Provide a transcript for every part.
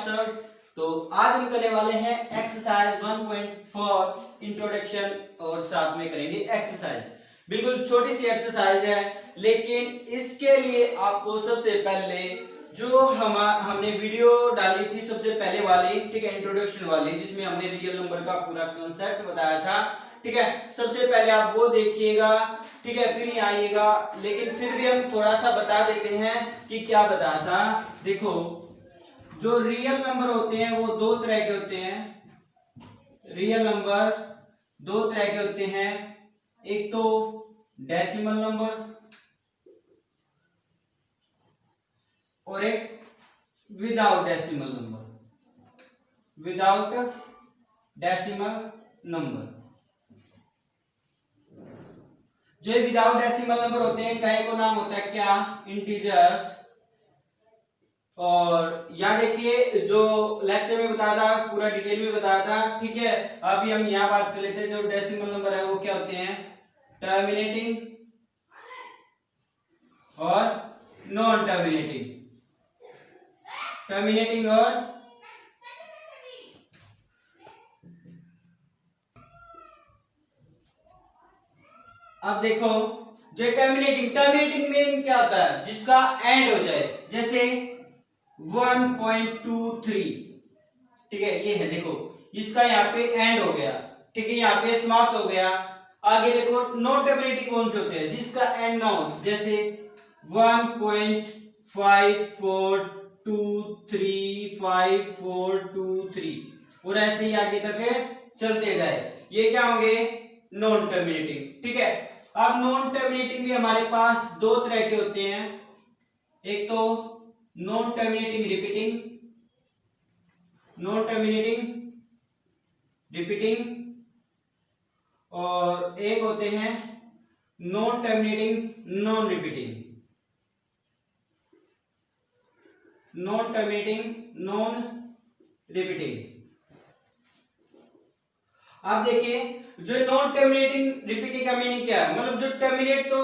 Sir. तो आज हम करने वाले हैं एक्सरसाइज 1.4 इंट्रोडक्शन और साथ में करेंगे एक्सरसाइज। बिल्कुल छोटी सी एक्सरसाइज है, लेकिन इसके लिए आपको सबसे पहले जो हमने वीडियो डाली थी सबसे पहले वाली, ठीक है, इंट्रोडक्शन वाली, जिसमें हमने रियल नंबर का पूरा कॉन्सेप्ट बताया था, ठीक है, सबसे पहले आप वो देखिएगा, ठीक है, फिर यहाँ आइएगा। लेकिन फिर भी हम थोड़ा सा बता देते हैं कि क्या बताया था। देखो, जो रियल नंबर होते हैं वो दो तरह के होते हैं। रियल नंबर दो तरह के होते हैं, एक तो डेसिमल नंबर और एक without decimal number. Without decimal number, जो विदाउट डेसिमल नंबर होते हैं इनका एक नाम होता है क्या, इंटीजर्स। और यहाँ देखिए जो लेक्चर में बताया था, पूरा डिटेल में बताया था, ठीक है। अभी हम यहाँ बात कर लेते हैं, जो डेसिमल नंबर है वो क्या होते हैं, टर्मिनेटिंग और नॉन टर्मिनेटिंग। टर्मिनेटिंग और अब देखो, जो टर्मिनेटिंग में क्या होता है, जिसका एंड हो जाए, जैसे 1.23, ठीक है, ये है, देखो इसका यहाँ पे एंड हो गया, ठीक है, यहाँ पे समाप्त हो गया। आगे देखो नॉन टर्मिनेटिंग कौन से होते हैं, जिसका एंड ना हो, जैसे 1.54235423 और ऐसे ही आगे तक चलते जाए, ये क्या होंगे, नॉन टर्मिनेटिंग, ठीक है। अब नॉन टर्मिनेटिंग भी हमारे पास दो तरह के होते हैं, एक तो non terminating repeating, non terminating repeating, और एक होते हैं non terminating non repeating. Non terminating non repeating. आप देखिए, जो नॉन टर्मिनेटिंग रिपीटिंग का मीनिंग क्या है, मतलब जो टर्मिनेट तो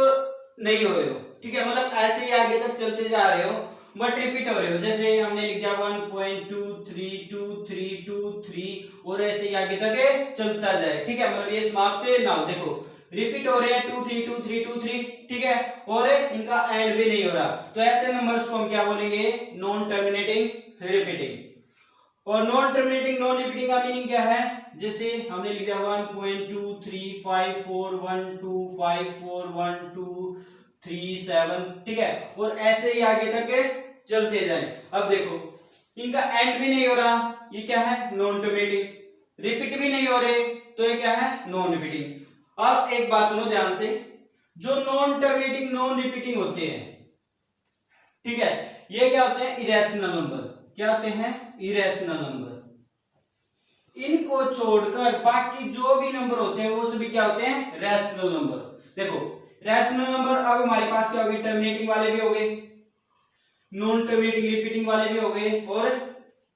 नहीं हो रहे हो, ठीक है, मतलब ऐसे ही आगे तक चलते जा रहे हो बट रिपीट हो रहे हो। जैसे हमने लिख दिया 1.232323 और ऐसे ही आगे तक चलता जाए, ठीक है, मतलब ये समाप्त ना हो। देखो रिपीट हो रहे हैं 232323, ठीक है, और इनका एंड भी नहीं हो रहा, तो ऐसे नंबर्स को हम क्या बोलेंगे, नॉन टर्मिनेटिंग रिपीटिंग। और नॉन टर्मिनेटिंग नॉन रिपीटिंग का मीनिंग क्या है, जैसे हमने लिख दिया 1.235412541237, ठीक है, और ऐसे ही आगे तक चलते जाएं। अब देखो इनका एंड भी नहीं हो रहा, ये क्या है, नॉन टर्मिनेटिंग। रिपीट भी नहीं हो रहे, तो ये क्या है, नॉन रिपीटिंग। अब एक बात सुनो ध्यान से, जो नॉन टर्मिनेटिंग नॉन रिपीटिंग होते हैं, ठीक है, ये क्या होते हैं, इरेशनल नंबर। क्या होते हैं, इरेशनल नंबर। इनको छोड़कर बाकी जो भी नंबर होते हैं वो सभी क्या होते हैं, रैशनल नंबर। देखो रैशनल नंबर अब हमारे पास क्या हो गए, टर्मिनेटिंग वाले भी हो गए, नॉन टर्मिनेटिंग रिपीटिंग वाले भी हो गए, और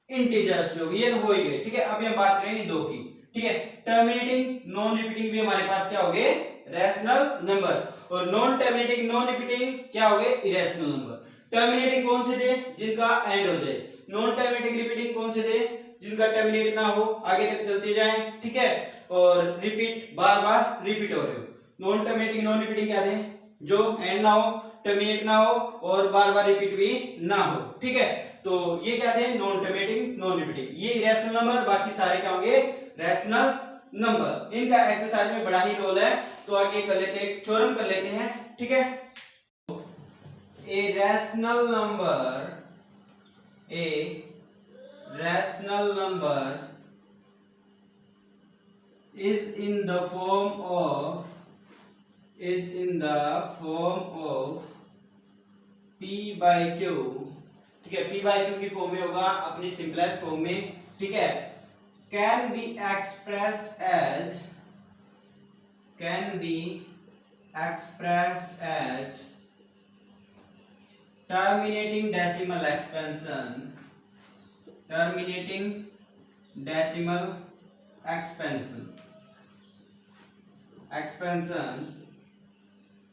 इंटीजर्स भी हो गए, ये तो हो ही गए, ठीक है। अभी हम बात करेंगे दो की, ठीक है, टर्मिनेटिंग नॉन रिपीटिंग भी हमारे पास क्या हो गए, रैशनल नंबर, और नॉन टर्मिनेटिंग नॉन रिपीटिंग क्या हो गए, इरेशनल नंबर। टर्मिनेटिंग कौन से थे, जिनका एंड हो जाए। नॉन टर्मिनेटिंग रिपीटिंग कौन से थे, जिनका टर्मिनेट ना हो, आगे तक चलते जाएं, ठीक है, और रिपीट बार बार रिपीट हो रहे हो। नॉन टर्मिनेटिंग नॉन रिपीटिंग क्या थे, जो एंड ना हो, टर्मिनेट ना हो और बार बार रिपीट भी ना हो, ठीक है। तो ये क्या थे, नॉन टर्मिनेटिंग नॉन रिपीटिंग, ये रैशनल नंबर, बाकी सारे क्या होंगे, रैशनल नंबर। इनका एक्सरसाइज में बड़ा ही रोल है, तो आगे कर लेते हैं, थ्योरम कर लेते हैं, ठीक है। A rational number is in the form of P by Q, ठीक है, P by Q की फॉर्म में होगा, अपनी सिंपलेस्ट फॉर्म में, ठीक है, can be expressed as terminating decimal expansion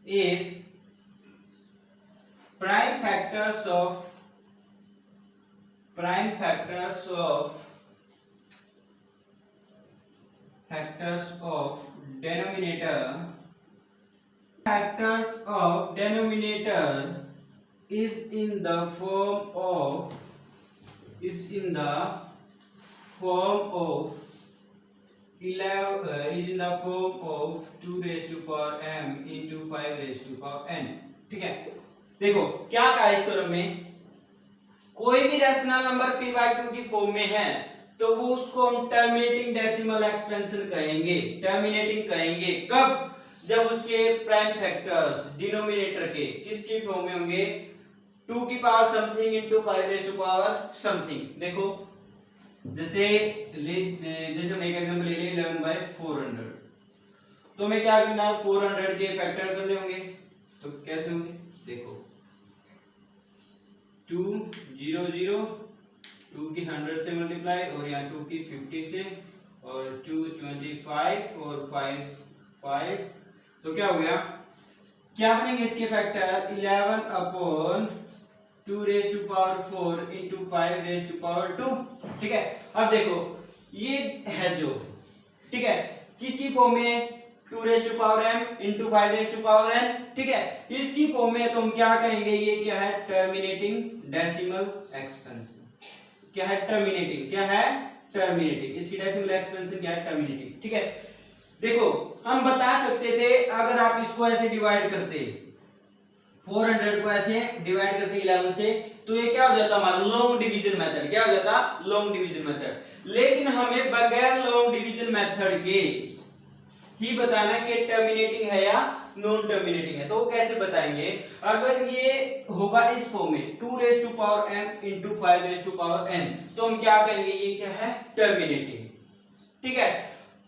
if prime factors of prime factors of denominator is in the form of 2 raised to power m into 5 raised to power n। ठीक है, देखो क्या कहा इस theorem में, कोई भी rational number p by q की फॉर्म में है तो वो उसको हम टर्मिनेटिंग डेसिमल एक्सपेंशन कहेंगे। टर्मिनेटिंग कहेंगे कब, जब उसके प्राइम फैक्टर्स डिनोमिनेटर के किसकी फॉर्म में होंगे, 2 की power something into 5 raise to power something. देखो जैसे हम एक एग्जांपल ले लें 11/400, तो हमें क्या करना है, 400 के फैक्टर करने होंगे। तो कैसे होंगे, देखो 2 0 0, 2 की 100 से मल्टीप्लाई और यहाँ 2 की 50 से, और 2 25 और 5 5, तो क्या हो गया, क्या बनेंगे इसके factor 11 upon 2 raise to power 4 into 5 raise to power 2। ठीक है, अब देखो ये है जो, ठीक है, किसकी फॉर्म में, 2 raise to power m into 5 raise to power n। ठीक है, इसकी फॉर्म में तो हम क्या कहेंगे, ये क्या है, टर्मिनेटिंग डेसिमल एक्सपेंशन। क्या है, टर्मिनेटिंग, क्या है, टर्मिनेटिंग, इसकी डेसिमल एक्सपेंशन क्या है, टर्मिनेटिंग। ठीक है, देखो हम बता सकते थे अगर आप इसको ऐसे डिवाइड करते, 400 को ऐसे डिवाइड करते 11 से, तो ये क्या हो जाता हमारा लॉन्ग डिवीजन मेथड। क्या हो जाता, लॉन्ग डिवीजन मेथड। लेकिन हमें बगैर लॉन्ग डिवीजन मेथड के ही बताना कि टर्मिनेटिंग है या नॉन टर्मिनेटिंग है। तो कैसे बताएंगे, अगर ये होगा इस फॉर्म में 2 raise to power m into 5 raise to power n, तो हम क्या कहेंगे, ये क्या है, टर्मिनेटिंग। ठीक है,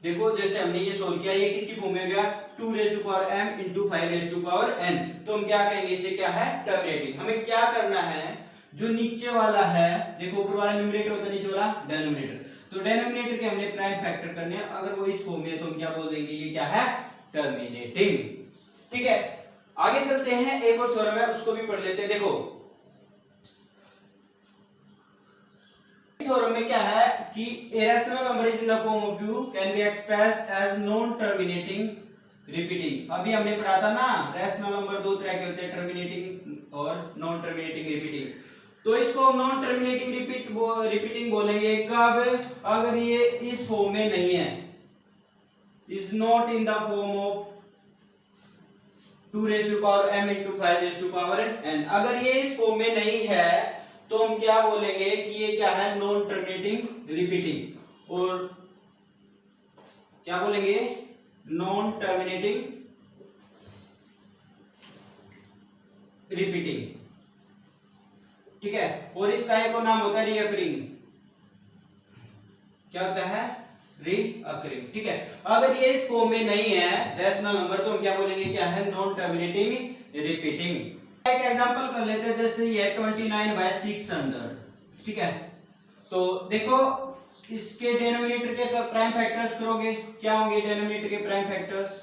देखो जैसे हमने ये सोल्व किया, ये किसकी फॉर्म में गया, 2 raise to power m into 5 raise to power n, तो हम क्या कहेंगे, इसे क्या है, टर्मिनेटिंग। हमें क्या करना है, जो नीचे वाला है, देखो ऊपर वाला न्यूमरेटर होता है, नीचे वाला डिनोमिनेटर, तो डिनोमिनेटर के हमने प्राइम फैक्टर करने हैं। अगर वो इस फॉर्म में है तो हम क्या बोल देंगे, ये क्या है, टर्मिनेटिंग। ठीक है, आगे चलते हैं, एक और थ्योरम है उसको भी पढ़ लेते हैं। देखो थ्योरम में क्या है कि a rational number is in the form of q can be expressed as non terminating repeating। अभी हमने पढ़ा था ना, रैशनल नंबर दो तरह के होते हैं, टर्मिनेटिंग और नॉन टर्मिनेटिंग रिपीटिंग। तो इसको नॉन टर्मिनेटिंग रिपीटिंग बोलेंगे कब, अगर ये इस फॉर्म में नहीं है, is not in the form of 2 raise to power m into 5 raise to power n। अगर ये इस फॉर्म में नहीं है तो हम क्या बोलेंगे कि ये क्या है, नॉन टर्मिनेटिंग रिपीटिंग। और क्या बोलेंगे, नॉन टर्मिनेटिंग रिपीटिंग। ठीक है, और इसका एक और नाम होता है रीअकरिंग। क्या होता है, रीअकरिंग। ठीक है, अगर ये इस फॉर्म में नहीं है रैशनल नंबर, तो हम क्या बोलेंगे, क्या है, नॉन टर्मिनेटिंग रिपीटिंग। एक एग्जांपल कर लेते हैं, जैसे ये 29/600। ठीक है, तो देखो इसके डिनोमिनेटर के प्राइम फैक्टर्स करोगे, क्या होंगे डिनोमिनेटर के प्राइम फैक्टर्स,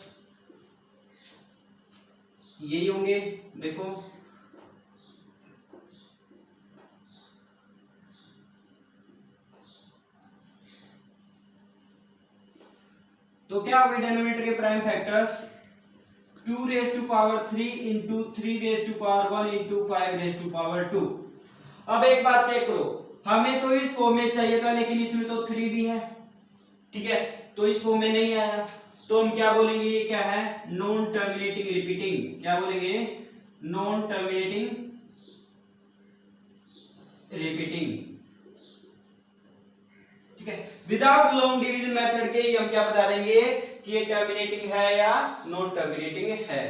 यही होंगे। देखो तो क्या होंगे डिनोमिनेटर के prime factors, 2 raise to power 3 into 3 raise to power 1 into 5 raise to power 2। अब एक बात चेक करो, हमें तो इस फॉर्म में चाहिए था, लेकिन इसमें to 3 भी है। ठीक है, तो इस फॉर्म में नहीं आया, तो हम क्या बोलेंगे, ये क्या है, नॉन टर्मिनेटिंग रिपीटिंग। क्या बोलेंगे, नॉन टर्मिनेटिंग रिपीटिंग। ठीक है, विदाउट लॉन्ग डिवीजन मेथड के हम क्या बता देंगे कि ये टर्मिनेटिंग है या नॉन टर्मिनेटिंग है।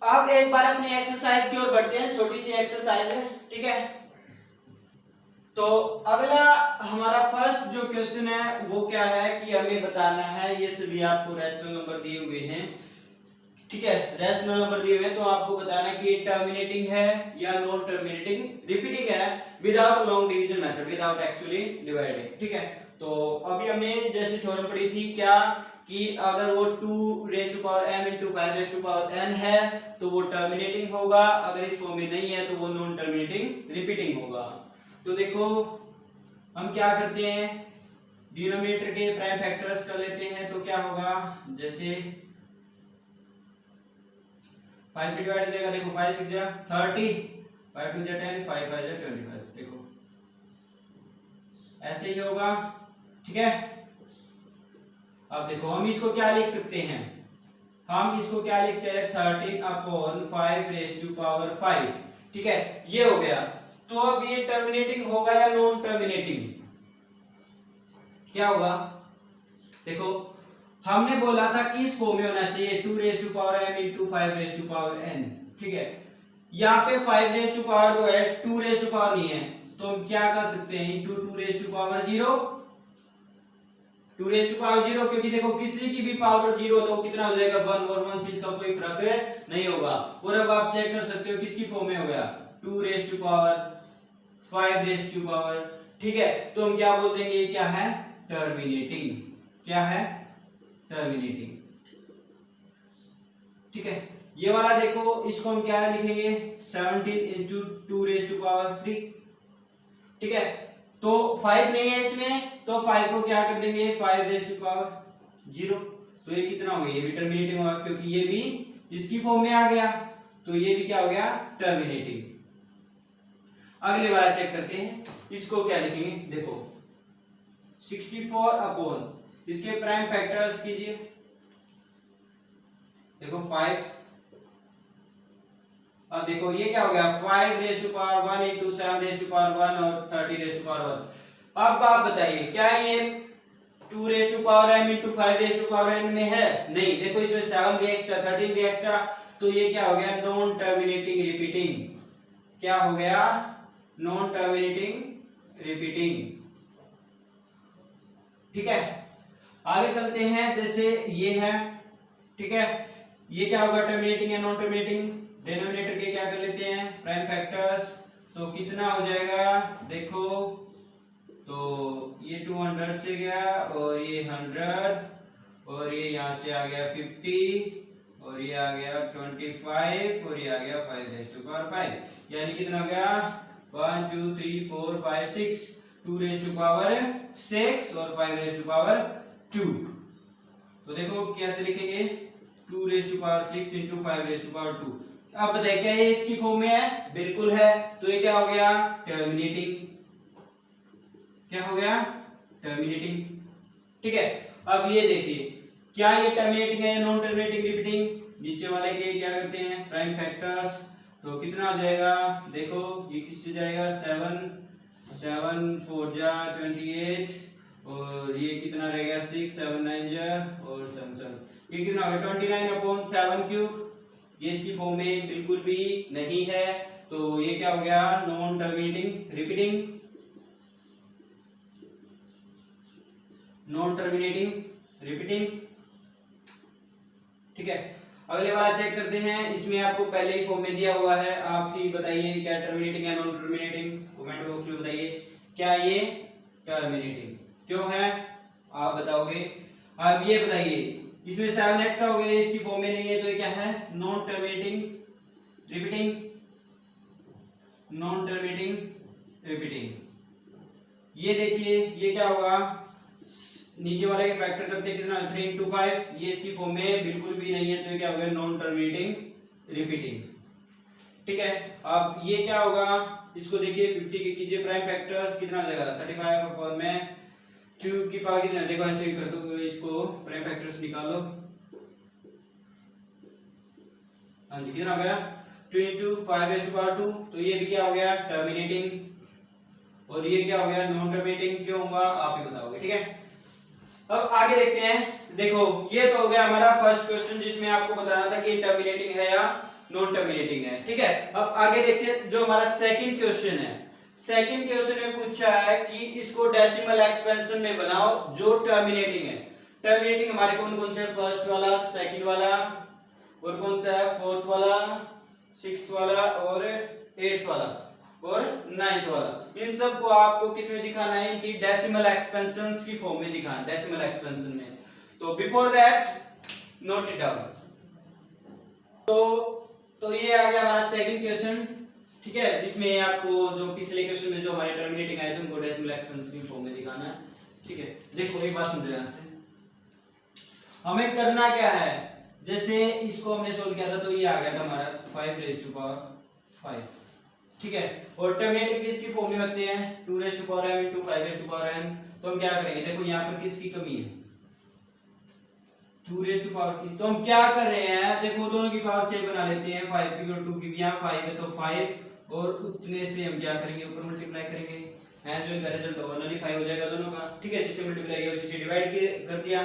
अब एक बार अपनी एक्सरसाइज की ओर बढ़ते हैं, छोटी सी एक्सरसाइज है। ठीक है, तो अगला हमारा फर्स्ट जो क्वेश्चन है वो क्या है कि हमें बताना है, ये सभी आपको रैशनल नंबर दिए हुए हैं। ठीक है, रैशनल नंबर दिए हुए हैं, तो आपको बताना है कि ये टर्मिनेटिंग है या नॉन टर्मिनेटिंग रिपीटिंग है, without long division method, without actually dividing. ठीक है, तो अभी हमने जैसे थ्योरम पढ़ी थी क्या, कि अगर वो 2 raise to power m into 5 raise to power n है तो वो टर्मिनेटिंग होगा, अगर इस फॉर्म में नहीं है तो वो नॉन टर्मिनेटिंग रिपीटिंग होगा। तो देखो हम क्या करते हैं, डिनोमिनेटर के प्राइम फैक्टर्स कर लेते हैं। तो क्या होगा, जैसे 5 से डिवाइड हो जाएगा, देखो 5 6 जा 30, 5 2 जा 10, 5 5 जा 25, देखो ऐसे ही होगा, ठीक है। अब देखो हम इसको क्या लिख सकते हैं, हम इसको क्या लिखते हैं 13/5 ठीक है, ये हो गया। तो अब ये टर्मिनेटिंग होगा या नॉन टर्मिनेटिंग, क्या होगा, देखो हमने बोला था कि इस फॉर्म में होना चाहिए 2m into 5n, ठीक है। यहाँ पे 5 जो है 2 नहीं है, तो हम क्या कर सकते हैं into 2 क्योंकि देखो किसी की भी पावर 0 तो कितना हो जाएगा 1, और 1 से इसका कोई फर्क नहीं होगा। और अब आप चेक कर सकते हो किसकी फॉर्म में हो गया 2 5, ठीक है। तो हम क्या बोल देंगे, ये क्या है टर्मिनेटिंग, क्या है टर्मिनेटिंग, ठीक है। ये वाला देखो इसको हम क्या लिखेंगे 17 into 2 ठीक है। तो 5 नहीं है इसमें, तो 5 को क्या कर देंगे 5 तो ये कितना हो गया, ये भी टर्मिनेटिंग होगा क्योंकि ये भी इसकी फॉर्म में आ गया, तो ये भी क्या हो गया टर्मिनेटिंग। अगले वाला चेक करते हैं, इसको क्या लिखेंगे, देखो 64 अपॉन इसके प्राइम फैक्टर्स कीजिए, देखो 5, अब देखो ये क्या हो गया 5 into 7 और 30 अब आप बताइए क्या ये 2m into 5n में है, नहीं, देखो इसमें 7 भी एक्स्ट्रा 13 भी एक्स्ट्रा, तो ये क्या हो गया नॉन टर्मिनेटिंग रिपीटिंग, क्या हो गया नॉन टर्मिनेटिंग रिपीटिंग, ठीक है। आगे चलते हैं, जैसे ये है, ठीक है, ये क्या होगा टर्मिनेटिंग या नॉन टर्मिनेटिंग, डिनोमिनेटर के क्या कर लेते हैं प्राइम फैक्टर्स, तो कितना हो जाएगा, देखो तो ये 200 से गया और ये 100 और ये यहाँ से आ गया 50 और ये आ गया 25 और ये आ गया 5 यानी कितना हो गया 1 2 3 4 5 6 2 और 5 तो देखो कैसे लिखेंगे 2 into 5 अब बताइए क्या ये इसकी फॉर्म में है, बिल्कुल है, तो ये क्या हो गया टर्मिनेटिंग, क्या हो गया टर्मिनेटिंग, ठीक है। अब ये देखिए क्या ये टर्मिनेटिंग है या नॉन टर्मिनेटिंग रिपीटिंग, नीचे वाले के क्या करते हैं प्राइम फैक्टर्स, तो कितना हो जाएगा, देखो ये किससे जाएगा 7 4 जा 28 और ये कितना रहेगा 6 7 9 जा और 7 ये कितना होगा 29/7 ये इसकी फॉर्म में बिल्कुल भी नहीं है, तो ये क्या हो गया non terminating repeating, non terminating repeating, ठीक है। अगले वाला चेक करते हैं, इसमें आपको पहले ही फॉर्म में दिया हुआ है, आप ही बताइए क्या टर्मिनेटिंग है नॉन टर्मिनेटिंग, कमेंट बॉक्स में बताइए क्या ये टर्मिनेटिंग क्यों है, आप बताओगे। अब ये बताइए इसमें 7 एक्स्ट्रा हो गए, इसकी फॉर्म में नहीं है, तो ये क्या है non terminating repeating, non terminating repeating. ये देखिए ये क्या होगा नीचे वाले के फैक्टर करते कितना 3 into 5, ये इसकी फॉर्म में बिल्कुल भी नहीं है, तो ये क्या होगा नॉन टर्मिनेटिंग रिपीटिंग, ठीक है। अब ये क्या होगा, इसको देखिए 50 के कीजिए प्राइम फैक्टर्स कितना आ जाएगा 35 में 2 की पावर कितना, देखो ऐसे ही कर दो, इसको प्राइम फैक्टर्स निकालो, हाँ जी कितना आ गया 2 into 5 तो ये भी क्या हो गया टर्मिनेटिंग, और ये क्या हो गया नॉन टर्मिनेटिंग, क्यों हुआ आप ही बताओगे, ठीक है। अब आगे देखते हैं, देखो ये तो हो गया हमारा फर्स्ट क्वेश्चन जिसमें आपको बताना था कि टर्मिनेटिंग है या नॉन टर्मिनेटिंग है, ठीक है। अब आगे देखते हैं जो हमारा सेकंड क्वेश्चन है, सेकंड क्वेश्चन में पूछा है कि इसको डेसिमल एक्सपेंशन में बनाओ जो टर्मिनेटिंग है। टर्मिनेटिंग हमारे कौन कौन से है, फर्स्ट वाला, सेकंड वाला और कौन सा है फोर्थ वाला, सिक्स्थ वाला और एट्थ वाला और नाइन्थ वाला। इन सब को आपको किस में दिखाना है कि डेसिमल एक्सपेंशंस की फॉर्म में दिखाना, डेसिमल एक्सपेंशन में। तो before that note it down. तो ये आ गया हमारा सेकंड क्वेश्चन। ठीक है, जिसमें आपको जो पिछले क्वेश्चन में जो हमारे टर्मिनेटिंग आए थे उनको डेसिमल एक्सपेंशन की फॉर्म में दिखाना है। ठीक है, देखो एक बात समझो यहां से, हमें करना क्या है, जैसे इसको हमने सोल्व किया था तो ये आ गया था हमारा 5 रेज़ टू पावर 5। ठीक है, और टर्मिनेटिंग किसकी फॉर्म में होते हैं 2 raise to power m * 5 raise to power m। तो हम क्या करेंगे, देखो यहाँ पर किसकी कमी है 2 रेज़ टू पावर की, तो हम क्या कर रहे हैं, देखो दोनों की पावर सेम बना लेते हैं, 5 की और 2 की भी, यहाँ 5 है तो 5 और उतने से हम क्या करेंगे ऊपर मल्टीप्लाई करेंगे, है जो इनका रिजल्ट होगा नलीफाई हो जाएगा दोनों का। ठीक है, जिससे मल्टीप्लाई किया उसी से डिवाइड कर दिया।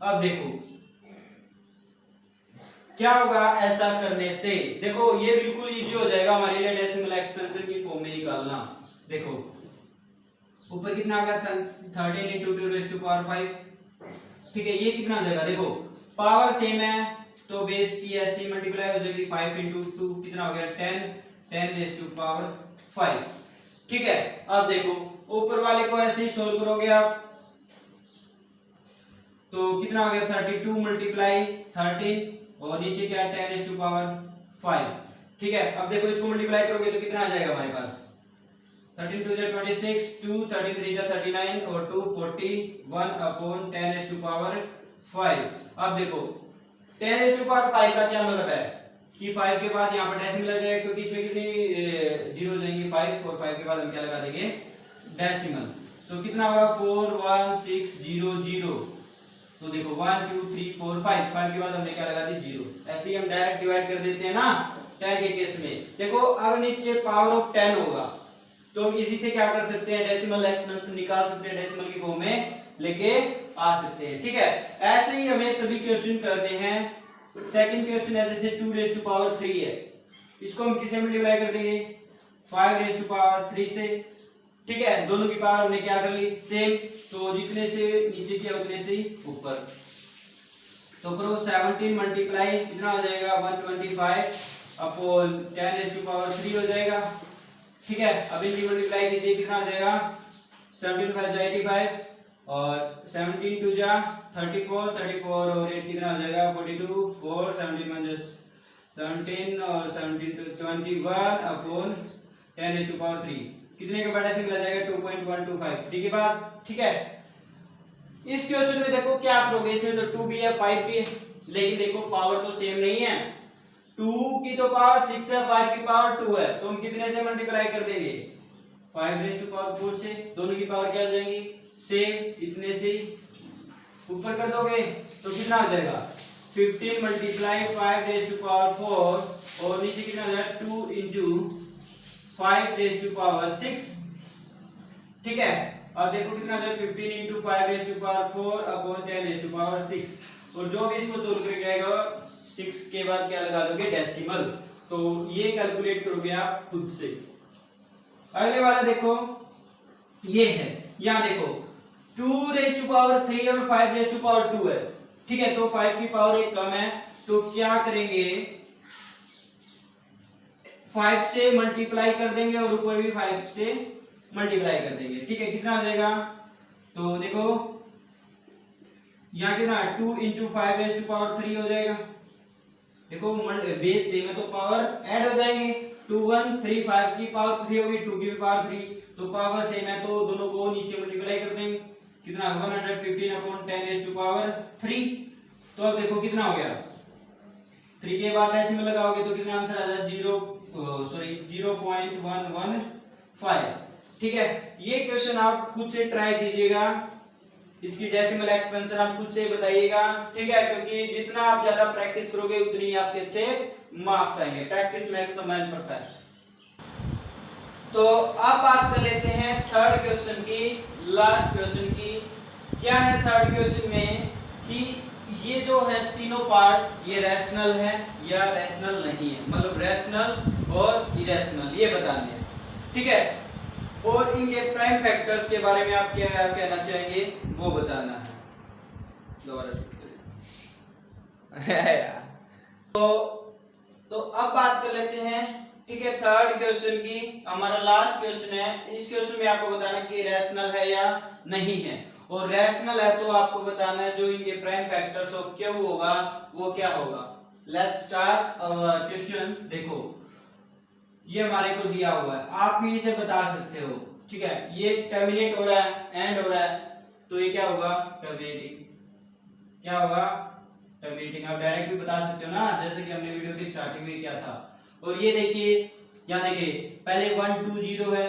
अब देखो क्या होगा ऐसा करने से, देखो ये बिल्कुल इजी हो जाएगा हमारे लिए डेसिमल एक्सपेंशन की फॉर्म में निकालना। देखो ऊपर कितना आ गया 13 × 2 रेज़ टू पावर 5। ठीक है, ये कितना आ जाएगा, देखो पावर सेम है तो बेस की ऐसे मल्टीप्लाई हो जाएगी, 5 × 2 कितना हो गया 10 रेज़ टू पावर 5। ठीक है, अब देखो ऊपर वाले को ऐसे ही सोल्व करोगे आप तो कितना हो गया 32 × 13 और नीचे क्या है 10 रेज़ टू पावर 5। ठीक है, अब देखो इसको मल्टीप्लाई करोगे तो कितना आ जाएगा हमारे पास 13 × 2 = 26, 2 13 3 = 39 और 2 41/10 रेज़ टू पावर 5। अब देखो 10 रेज़ टू पावर 5 का क्या मतलब है कि 5 के बाद यहाँ पर डेसिमल लग जाएगा, क्योंकि इसमें कितनी जीरो जाएंगी 5 और 5 के बाद हम क्या लगा देंगे डेसिमल। तो कितना होगा 41600। तो देखो 1 2 3 4 5 के बाद हमने क्या लगा दी 0। ऐसे ही हम डायरेक्ट डिवाइड कर देते हैं ना 10 के केस में। देखो अगर नीचे पावर ऑफ 10 होगा तो हम इजी से क्या कर सकते हैं डेसिमल एक्सपेंशन निकाल सकते हैं, डेसिमल की फॉर्म में लेके आ सकते हैं। ठीक है, ऐसे ही हमें सभी क्वेश्चन करने हैं। सेकंड क्वेश्चन है जैसे 2 रेज़ टू पावर 3 है, इसको हम किससे मल्टीप्लाई कर देंगे 5 रेज़ टू पावर 3 से। ठीक है, दोनों की पावर हमने क्या कर ली सेम, तो जितने से नीचे किया उतने से ही ऊपर। तो करो 17 मल्टीप्लाई कितना हो जाएगा 125/10 रेज़ टू पावर 3 हो जाएगा। ठीक है, अब इनकी मल्टीप्लाई कीजिए कितना हो जाएगा 17 5 = 85 और 17 2 जा 34 और 8 कितना हो जाएगा 42 4 17 1 17 और 17 21/10 रेज़ टू पावर 3 कितने के बाद ऐसे मिला जाएगा 2.125 3 के बाद। ठीक है, इस क्वेश्चन में देखो क्या करोगे, इसमें तो 2 भी है 5 भी है, लेकिन देखो पावर तो सेम नहीं है, 2 की तो पावर 6 है 5 की पावर 2 है, तो हम कितने से मल्टीप्लाई कर देंगे 5 रेज़ टू पावर 4 से, दोनों की पावर क्या हो जाएंगी सेम, इतने से ऊपर कर दोगे तो कितना आ जाएगा 15 मल्टीप्लाई 5 रेज़ टू पावर 4 और नीचे कितना आ जाएगा 2 × 5 रेज़ टू पावर 6। ठीक है, अब देखो कितना आ जाएगा 15 × 5 raise to power 4/10 raise to power 6 और जो भी इसको सोल्व करके आएगा 6 के बाद क्या लगा दोगे डेसिमल, तो ये कैलकुलेट करोगे आप खुद से। अगले वाला देखो ये है, यहां देखो 2 रेज़ टू पावर 3 और 5 रेज़ टू पावर 2 है। ठीक है, तो 5 की पावर एक कम है तो क्या करेंगे 5 से मल्टीप्लाई कर देंगे और ऊपर भी 5 से मल्टीप्लाई कर देंगे। ठीक है, कितना हो जाएगा तो देखो यहाँ कितना 2 × 5 रेज़ टू पावर 3 हो जाएगा। देखो बेस सेम है तो पावर ऐड हो जाएंगे, 2 1 3 5 की पावर 3 होगी, 2 की भी पावर 3, तो पावर सेम है तो दोनों को नीचे मल्टीप्लाई कर देंगे, कितना 115/10 रेज़ टू पावर 3। तो अब देखो कितना हो गया 3 के बाद डेसिमल लगाओगे तो कितना आंसर आ जाएगा 0.115। ठीक है, ये क्वेश्चन आप खुद से ट्राई कीजिएगा, इसकी डेसिमल एक्सपेंशन आप खुद से बताइएगा। ठीक है, क्योंकि जितना आप ज्यादा प्रैक्टिस करोगे उतनी ही आपके अच्छे मार्क्स आएंगे, practice makes a man perfect. तो अब बात कर लेते हैं थर्ड क्वेश्चन की, लास्ट क्वेश्चन की। क्या है थर्ड क्वेश्चन में कि ये जो है तीनों पार्ट ये रैशनल है या रैशनल नहीं है, मतलब रैशनल और इरेशनल ये बताने हैं। ठीक है, और इनके प्राइम फैक्टर्स के बारे में आप क्या कहना चाहेंगे वो बताना है। दोबारा शूट करें तो अब बात कर लेते हैं। ठीक है, थर्ड क्वेश्चन की, हमारा लास्ट क्वेश्चन है। इस क्वेश्चन में आपको बताना कि रैशनल है या नहीं है, और रैशनल है तो आपको बताना है जो इनके प्राइम फैक्टर्स ऑफ क्यू होगा वो क्या होगा। Let's start our question. देखो ये हमारे को दिया हुआ है, आप भी इसे बता सकते हो, ठीक है। ये टर्मिनेट हो रहा है, एंड हो रहा है, तो ये क्या होगा, टर्मिनेटिंग। क्या होगा, टर्मिनेटिंग। आप डायरेक्ट भी बता सकते हो ना, जैसे कि हमने वीडियो की स्टार्टिंग में किया था। और ये देखिए, यहाँ देखिए पहले 1 2 0 है,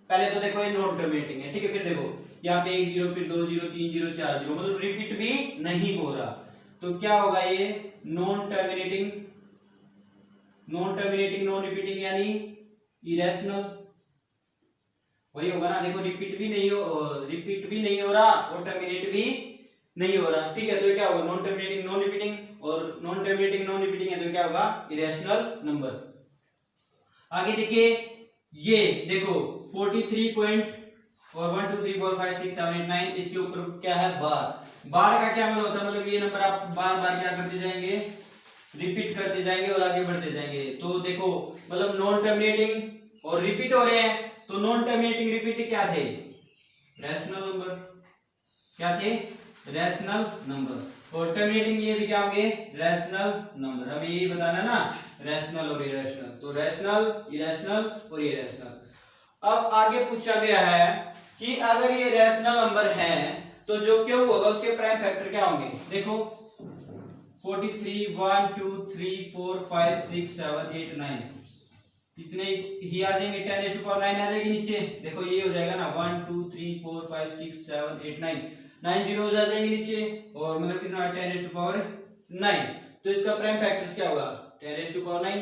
पहले तो देखो ये नॉन टर्मिनेटिंग है, ठीक है। फिर देखो यहाँ पे 1 0, फिर 2 0, 3 0, 4 0, मतलब रिपीट भी नहीं हो रहा, तो क्या होगा ये non terminating. Non terminating, non repeating यानी इरेशनल, वही होगा ना। देखो रिपीट भी नहीं हो रहा और टर्मिनेट भी नहीं हो रहा, ठीक है। तो क्या होगा, नॉन टर्मिनेटिंग नॉन रिपीटिंग, और नॉन टर्मिनेटिंग नॉन रिपीटिंग है तो क्या होगा, इरेशनल नंबर। आगे देखिए, ये देखो 43 पॉइंट और 1 2 3 4 5 6 7 8 9, इसके ऊपर क्या है, बार। बार का क्या मतलब होता है, मतलब ये नंबर आप बार बार क्या करते जाएंगे, रिपीट करते जाएंगे और आगे बढ़ते जाएंगे। तो देखो मतलब नॉन टर्मिनेटिंग और रिपीट हो रहे हैं, तो नॉन टर्मिनेटिंग रिपीट क्या थे, रैशनल नंबर। क्या थे, रैशनल नंबर। और टर्मिनेटिंग ये भी क्या होंगे, रैशनल नंबर। हमें यही बताना ना, रैशनल और इरेशनल। तो रैशनल, इरेशनल और इरेशनल। अब आगे पूछा गया है कि अगर ये रैशनल नंबर है तो जो क्यू होगा उसके प्राइम फैक्टर क्या होंगे। देखो 43 1 2 3 4 5 6 7 8 9, इतने ही आ जाएंगे। 10⁻9 आ जाएगी नीचे, देखो ये हो जाएगा ना 1 2 3 4 5 6 7 8 9, 9 जीरोस आ जाएंगे नीचे, और मतलब कितना 10⁻9। तो इसका प्राइम फैक्टर्स क्या होगा, 10⁻9।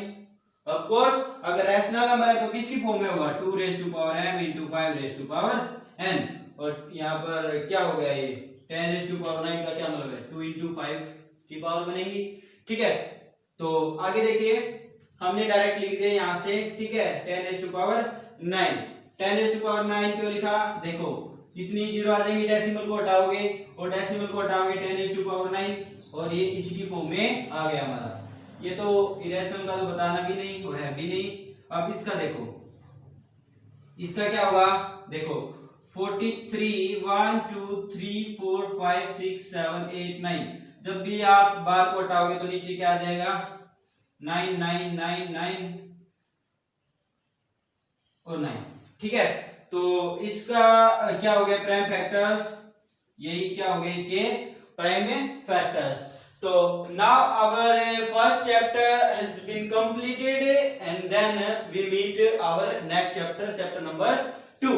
ऑफ कोर्स अगर रैशनल नंबर है तो किसकी फॉर्म में होगा, 2⁻m into 5⁻n। और यहाँ पर क्या हो गया, ये 10⁻9 का क्या मतलब है, 2 into 5 की पावर बनेगी, ठीक है। तो आगे देखिए, हमने डायरेक्ट लिख दिया यहाँ से, ठीक है। 10⁻9, 10⁻9 क्यों लिखा, देखो कितनी जीरो आ जाएंगी, डेसिमल को हटाओगे और डेसिमल को हटाओगे 10⁻9, और ये इसी की फॉर्म में आ गया हमारा। ये तो इरेशनल का तो बताना भी नहीं और है भी नहीं। अब इसका देखो, इसका क्या होगा, देखो 43 1 2 3 4 5 6 7 8 9, जब भी आप बार को हटाओगे तो नीचे क्या आ जाएगा, 9 9 9 9 और 9, ठीक है। तो इसका क्या हो गया, प्राइम फैक्टर्स, यही क्या हो गए इसके prime factors. So now our first chapter has been completed, and then we meet our next chapter, chapter number 2.